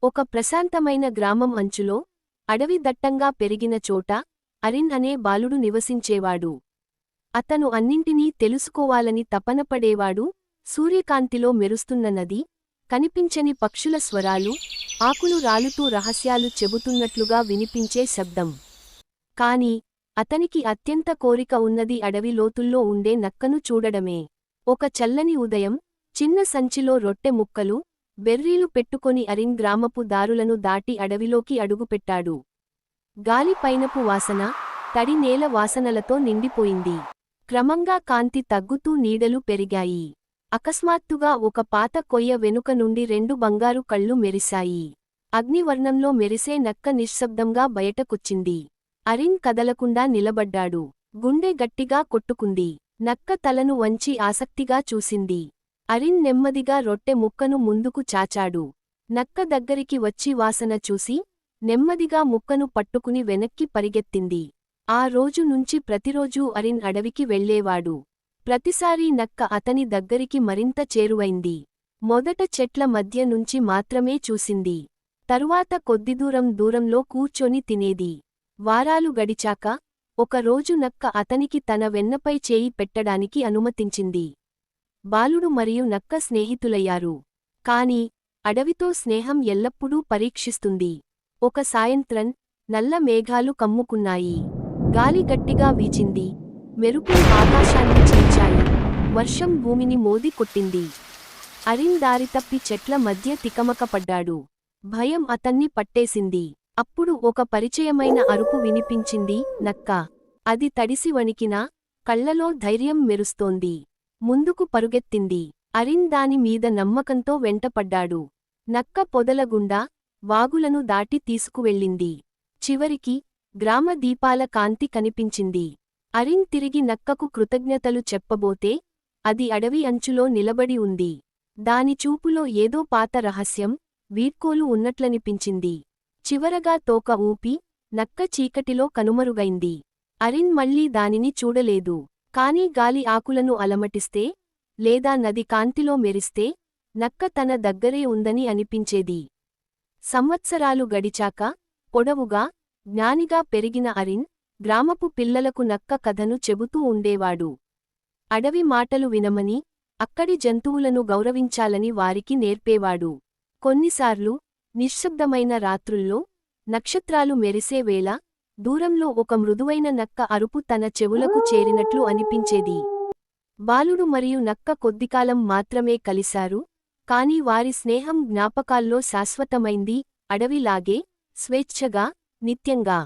ఒక ప్రశాంతమైన గ్రామం అంచులో, అడవి దట్టంగా పెరిగిన చోట, అరిన్ అనే బాలుడు నివసించేవాడు. అతను అన్నింటినీ తెలుసుకోవాలని తపనపడేవాడు. సూర్యకాంతిలో మెరుస్తున్న నది, కనిపించని పక్షుల స్వరాలు, ఆకులు రాలుతూ రహస్యాలు చెబుతున్నట్లుగా వినిపించే శబ్దం. కాని అతనికి అత్యంత కోరిక ఉన్నది అడవి లోతుల్లో ఉండే నక్కను చూడడమే. ఒక చల్లని ఉదయం, చిన్న సంచిలో రొట్టె ముక్కలు, బెర్రీలు పెట్టుకొని అరిన్ గ్రామపు దారులను దాటి అడవిలోకి అడుగుపెట్టాడు. గాలి పైనపు వాసన, తడి నేల వాసనలతో నిండిపోయింది. క్రమంగా కాంతి తగ్గుతూ నీడలు పెరిగాయి. అకస్మాత్తుగా ఒక పాత కొయ్య వెనుక నుండి 2 బంగారు కళ్ళు మెరిశాయి. అగ్నివర్ణంలో మెరిసే నక్క నిశ్శబ్దంగా బయటకొచ్చింది. అరిన్ కదలకుండా నిలబడ్డాడు. గుండె గట్టిగా కొట్టుకుంది. నక్క తలను వంచి ఆసక్తిగా చూసింది. అరిన్ నెమ్మదిగా రొట్టె ముక్కను ముందుకు చాచాడు. నక్క దగ్గరికి వచ్చి వాసన చూసి, నెమ్మదిగా ముక్కను పట్టుకుని వెనక్కి పరిగెత్తింది. ఆ రోజు నుంచి ప్రతిరోజూ అరిన్ అడవికి వెళ్ళేవాడు. ప్రతిసారీ నక్క అతని దగ్గరికి మరింత చేరువైంది. మొదట చెట్ల మధ్య నుంచి మాత్రమే చూసింది. తరువాత కొద్దిదూరం దూరంలో కూర్చొని తినేది. వారాలు గడిచాక, ఒకరోజు నక్క అతనికి తన వెన్నపై చేయి పెట్టడానికి అనుమతించింది. బాలుడు మరియు నక్క స్నేహితులయ్యారు. కాని అడవితో స్నేహం ఎల్లప్పుడూ పరీక్షిస్తుంది. ఒక సాయంత్రం, నల్ల మేఘాలు కమ్ముకున్నాయి. గాలి గట్టిగా వీచింది. మెరుపులు ఆకాశాన్ని చీల్చాయి. వర్షం భూమిని మోది కొట్టింది. అరిన్ దారితప్పి చెట్ల మధ్య తికమకపడ్డాడు. భయం అతన్ని పట్టేసింది. అప్పుడు ఒక పరిచయమైన అరుపు వినిపించింది, నక్క. అది తడిసి వణికినా, కళ్లలో ధైర్యం మెరుస్తోంది. ముందుకు పరుగెత్తింది. అరిన్ దాని మీద నమ్మకంతో వెంటపడ్డాడు. నక్క పొదలగుండా, వాగులను దాటి తీసుకువెళ్ళింది. చివరికి, గ్రామ దీపాల కాంతి కనిపించింది. అరిన్ తిరిగి నక్కకు కృతజ్ఞతలు చెప్పబోతే, అది అడవి అంచులో నిలబడి ఉంది. దాని చూపులో ఏదో పాత రహస్యం, వీడ్కోలు ఉన్నట్లనిపించింది. చివరగా తోక ఊపి, నక్క చీకటిలో కనుమరుగైంది. అరిన్ మళ్లీ దానిని చూడలేదు. కాని గాలి ఆకులను అలమటిస్తే, లేదా నది కాంతిలో మెరిస్తే, నక్క తన దగ్గరే ఉందని అనిపించేది. సంవత్సరాలు గడిచాక, పొడవుగా, జ్ఞానిగా పెరిగిన అరిన్, గ్రామపు పిల్లలకు నక్క కథను చెబుతూ ఉండేవాడు. అడవి మాటలు వినమని, అక్కడి జంతువులను గౌరవించాలని వారికి నేర్పేవాడు. కొన్నిసార్లు, నిశ్శబ్దమైన రాత్రుల్లో, నక్షత్రాలు మెరిసే వేళ, దూరంలో ఒక మృదువైన నక్క అరుపు తన చెవులకు చేరినట్లు అనిపించేది. బాలుడు మరియు నక్క కొద్దికాలం మాత్రమే కలిశారు, కాని వారి స్నేహం జ్ఞాపకాల్లో శాశ్వతమైంది, అడవిలాగే, స్వేచ్ఛగా, నిత్యంగా.